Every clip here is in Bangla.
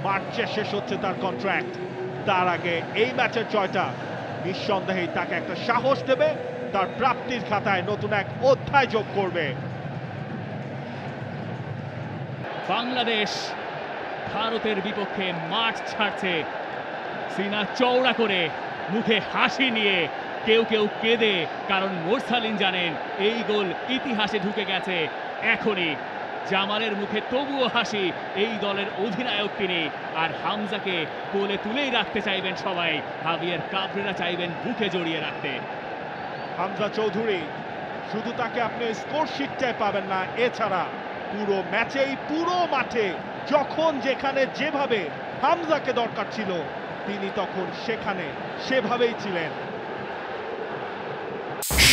মার্চে শেষ হচ্ছে তার কন্ট্রাক্ট। তার আগে এই ম্যাচের জয়টা নিঃসন্দেহেই তাকে একটা সাহস দেবে, তার প্রাপ্তির খাতায় নতুন এক অধ্যায় যোগ করবে। বাংলাদেশ ভারতের বিপক্ষে মাঠ ছাড়ছে সিনা চওড়া করে, মুখে হাসি নিয়ে, কেউ কেউ কেঁদে, কারণ মোরসালিন জানেন এই গোল ইতিহাসে ঢুকে গেছে এখনই। জামালের মুখে তবুও হাসি, এই দলের অধিনায়ক তিনি, আর হামজাকে কোলে তুলেই রাখতে চাইবেন সবাই। হাভিয়ার কাবরেরা চাইবেন বুকে জড়িয়ে রাখতে। হামজা চৌধুরী, শুধু তাকে আপনি স্কোর শিটটায় পাবেন না, এছাড়া পুরো ম্যাচেই পুরো মাঠে যখন যেখানে যেভাবে হামজাকে দরকার ছিল তিনি তখন সেখানে সেভাবেই ছিলেন।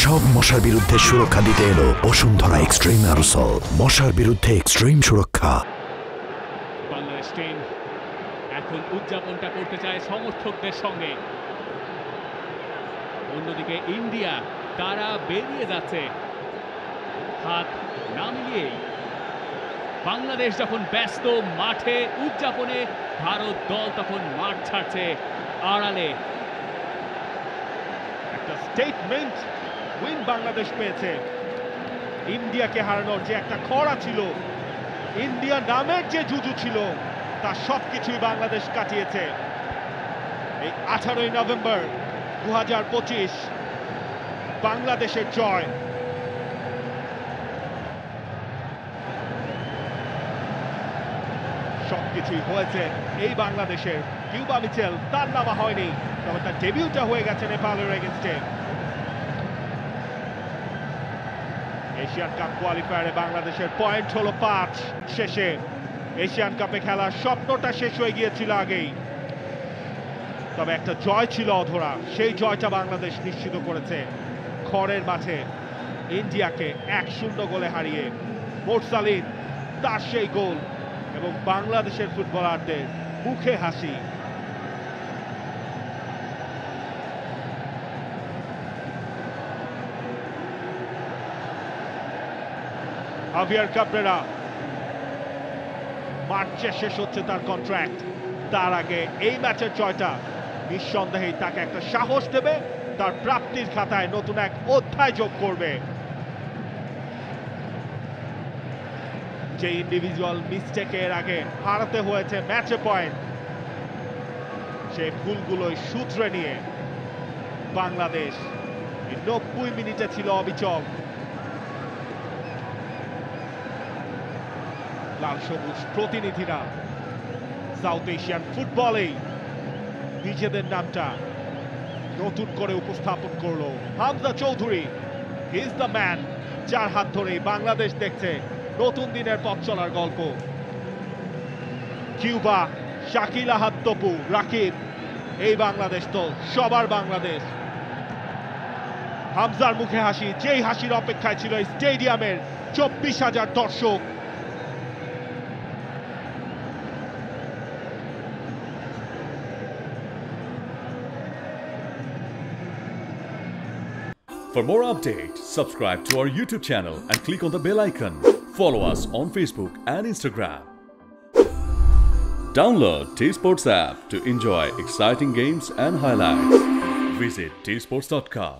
সব মশার বিরুদ্ধে সুরক্ষা দিতে এলো বসুন্ধরা এক্সট্রিম অ্যারোসল, মশার বিরুদ্ধে এক্সট্রিম সুরক্ষা। বাংলাদেশ টিম এখন উদযাপনটা করতে চায় সমর্থকদের সঙ্গে। অন্যদিকে ইন্ডিয়া, তারা বেরিয়ে যাচ্ছে হাত না মিলিয়েই। বাংলাদেশ যখন ব্যস্ত মাঠে উদযাপনে, ভারত দল তখন মাঠ ছাড়ছে আড়ালে। একটা স্টেটমেন্ট উইন বাংলাদেশ পেয়েছে। ইন্ডিয়াকে হারানোর যে একটা খরা ছিল, ইন্ডিয়া নামের যে জুজু ছিল, তার সবকিছুই বাংলাদেশ কাটিয়েছে। এই 18ই নভেম্বর 2025 বাংলাদেশের জয়। সবকিছুই হয়েছে এই বাংলাদেশের। কিউবা মিচেল, তার নামা হয়নি, তবে তার ডেবিউটা হয়ে গেছে নেপালের এগেনস্টে। এশিয়ান কাপ কোয়ালিফায়ারে বাংলাদেশের পয়েন্ট হলো 5। শেষে এশিয়ান কাপে খেলার স্বপ্নটা শেষ হয়ে গিয়েছিল আগেই, তবে একটা জয় ছিল অধরা, সেই জয়টা বাংলাদেশ নিশ্চিত করেছে খড়ের মাঠে ইন্ডিয়াকে 1-0 গোলে হারিয়ে। মোরসালিন, তার সেই গোল এবং বাংলাদেশের ফুটবলারদের মুখে হাসি। হাভিয়ার কাবরেরা, মার্চে শেষ হচ্ছে তার কন্ট্রাক্ট। তার আগে এই ম্যাচের জয়টা নিঃসন্দেহেই তাকে একটা সাহস দেবে, তার প্রাপ্তির খাতায় নতুন এক অধ্যায় যোগ করবে। যে ইন্ডিভিজুয়াল মিস্টেকের আগে হারাতে হয়েছে ম্যাচে পয়েন্ট, সেই ভুলগুলোই শুধরে নিয়ে বাংলাদেশ 90 মিনিটে ছিল অবিচল। লাল সবুজ প্রতিনিধিরা সাউথ এশিয়ান ফুটবলেই নিজেদের নামটা নতুন করে উপস্থাপন করলো। Hamza Chowdhury, he is the man, যার হাত ধরেই বাংলাদেশ দেখছে নতুন দিনের পথ চলার গল্প। কিউবা, শাকিল আহাদ তপু, রাকিব, এই বাংলাদেশ তো সবার বাংলাদেশ। হামজার মুখে হাসি, যেই হাসির অপেক্ষায় ছিল এই স্টেডিয়ামের 24,000 দর্শক। For more updates, subscribe to our YouTube channel and click on the bell icon. Follow us on Facebook and Instagram. Download T-Sports app to enjoy exciting games and highlights. Visit tsports.com.